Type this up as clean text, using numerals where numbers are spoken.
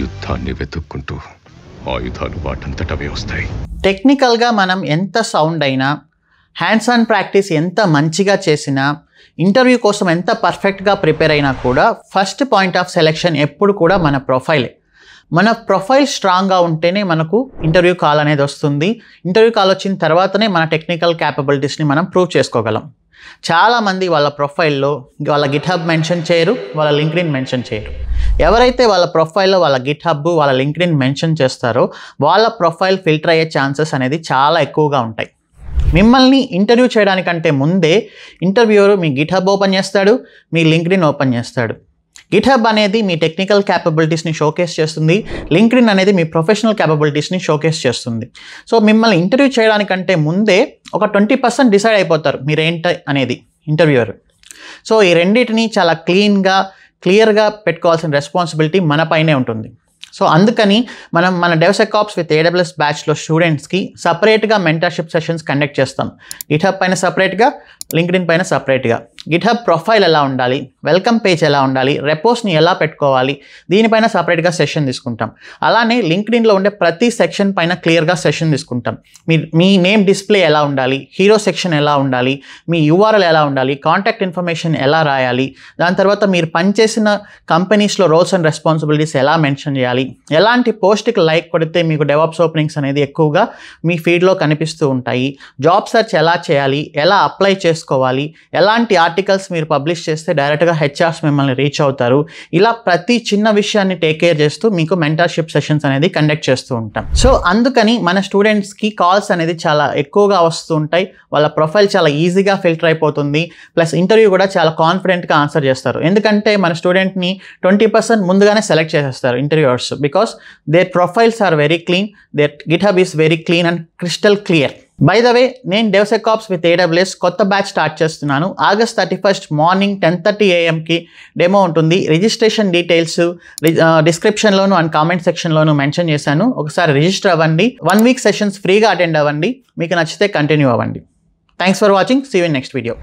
యుద్ధాన్ని వెతుక్కుంటూ ఆయుధాలు వాటంతటవే వస్తాయి. టెక్నికల్గా మనం ఎంత సౌండ్ అయినా, హ్యాండ్స్ ఆన్ ప్రాక్టీస్ ఎంత మంచిగా చేసినా, ఇంటర్వ్యూ కోసం ఎంత పర్ఫెక్ట్గా ప్రిపేర్ అయినా కూడా ఫస్ట్ పాయింట్ ఆఫ్ సెలెక్షన్ ఎప్పుడు కూడా మన ప్రొఫైలే. మన ప్రొఫైల్ స్ట్రాంగ్గా ఉంటేనే మనకు ఇంటర్వ్యూ కాల్ అనేది వస్తుంది. ఇంటర్వ్యూ కాల్ వచ్చిన తర్వాతనే మన టెక్నికల్ క్యాపబిలిటీస్ని మనం ప్రూవ్ చేసుకోగలం. చాలామంది వాళ్ళ ప్రొఫైల్లో వాళ్ళ గిట్హబ్ మెన్షన్ చేయరు, వాళ్ళ లింక్డ్ఇన్ మెన్షన్ చేయరు. ఎవరైతే వాళ్ళ ప్రొఫైల్లో వాళ్ళ గిట్హబ్, వాళ్ళ లింక్డ్ఇన్ మెన్షన్ చేస్తారో వాళ్ళ ప్రొఫైల్ ఫిల్టర్ అయ్యే ఛాన్సెస్ అనేది చాలా ఎక్కువగా ఉంటాయి. మిమ్మల్ని ఇంటర్వ్యూ చేయడానికంటే ముందే ఇంటర్వ్యూవర్ మీ గిట్హబ్ ఓపెన్ చేస్తాడు, మీ లింక్డ్ఇన్ ఓపెన్ చేస్తాడు. గిట్హబ్ అనేది మీ టెక్నికల్ క్యాపబిలిటీస్ని షోకేస్ చేస్తుంది, లింక్డ్ఇన్ అనేది మీ ప్రొఫెషనల్ క్యాపబిలిటీస్ని షోకేస్ చేస్తుంది. సో మిమ్మల్ని ఇంటర్వ్యూ చేయడానికంటే ముందే ఒక 20% డిసైడ్ అయిపోతారు మీరేంటి అనేది ఇంటర్వ్యూవర్. సో ఈ రెండింటిని చాలా క్లియర్గా పెట్టుకోవాల్సిన రెస్పాన్సిబిలిటీ మన పైనే ఉంటుంది. సో అందుకని మనం మన DevSecOps విత్ AWS బ్యాచ్లో స్టూడెంట్స్కి సపరేట్గా మెంటర్షిప్ సెషన్స్ కండక్ట్ చేస్తాం. గిట్హబ్ పైన సపరేట్గా, లింక్డ్ఇన్ పైన సపరేట్గా. గిట్హబ్ ప్రొఫైల్ ఎలా ఉండాలి, వెల్కమ్ పేజ్ ఎలా ఉండాలి, రెపోస్ని ఎలా పెట్టుకోవాలి, దీనిపైన సపరేట్గా సెషన్ తీసుకుంటాం. అలానే లింక్డ్ఇన్లో ఉండే ప్రతి సెక్షన్ పైన క్లియర్గా సెషన్ తీసుకుంటాం. మీ నేమ్ డిస్ప్లే ఎలా ఉండాలి, హీరో సెక్షన్ ఎలా ఉండాలి, మీ URL ఎలా ఉండాలి, కాంటాక్ట్ ఇన్ఫర్మేషన్ ఎలా రాయాలి, దాని తర్వాత మీరు పనిచేసిన కంపెనీస్లో రోల్స్ అండ్ రెస్పాన్సిబిలిటీస్ ఎలా మెన్షన్ చేయాలి, ఎలాంటి పోస్ట్కి లైక్ కొడితే మీకు DevOps ఓపెనింగ్స్ అనేది ఎక్కువగా మీ ఫీడ్లో కనిపిస్తూ ఉంటాయి, జాబ్ సెర్చ్ ఎలా చేయాలి, ఎలా అప్లై చేసుకోవాలి, ఎలాంటి ఆర్టికల్స్ మీరు పబ్లిష్ చేస్తే డైరెక్ట్గా HRs మిమ్మల్ని రీచ్ అవుతారు. ఇలా ప్రతి చిన్న విషయాన్ని టేక్ కేర్ చేస్తూ మీకు మెంటర్షిప్ సెషన్స్ అనేది కండక్ట్ చేస్తూ ఉంటాం. సో అందుకని మన స్టూడెంట్స్కి కాల్స్ అనేది చాలా ఎక్కువగా వస్తూ ఉంటాయి. వాళ్ళ ప్రొఫైల్ చాలా ఈజీగా ఫిల్టర్ అయిపోతుంది. ప్లస్ ఇంటర్వ్యూ కూడా చాలా కాన్ఫిడెంట్గా ఆన్సర్ చేస్తారు. ఎందుకంటే మన స్టూడెంట్ని 20% ముందుగానే సెలెక్ట్ చేసేస్తారు interviewers, because their profiles are very clean, their GitHub is very clean and crystal clear. By the way, నేను DevSecOps విత్ AWS కొత్త బ్యాచ్ స్టార్ట్ చేస్తున్నాను. August 31 మార్నింగ్ 10:30 AM డెమో ఉంటుంది. రిజిస్ట్రేషన్ డీటెయిల్స్ డిస్క్రిప్షన్లోను అండ్ కామెంట్ సెక్షన్లోను mention చేశాను. ఒకసారి register అవ్వండి. 1 week sessions ఫ్రీగా అటెండ్ అవ్వండి. మీకు నచ్చితే కంటిన్యూ అవ్వండి. Thanks for watching. See you in next video.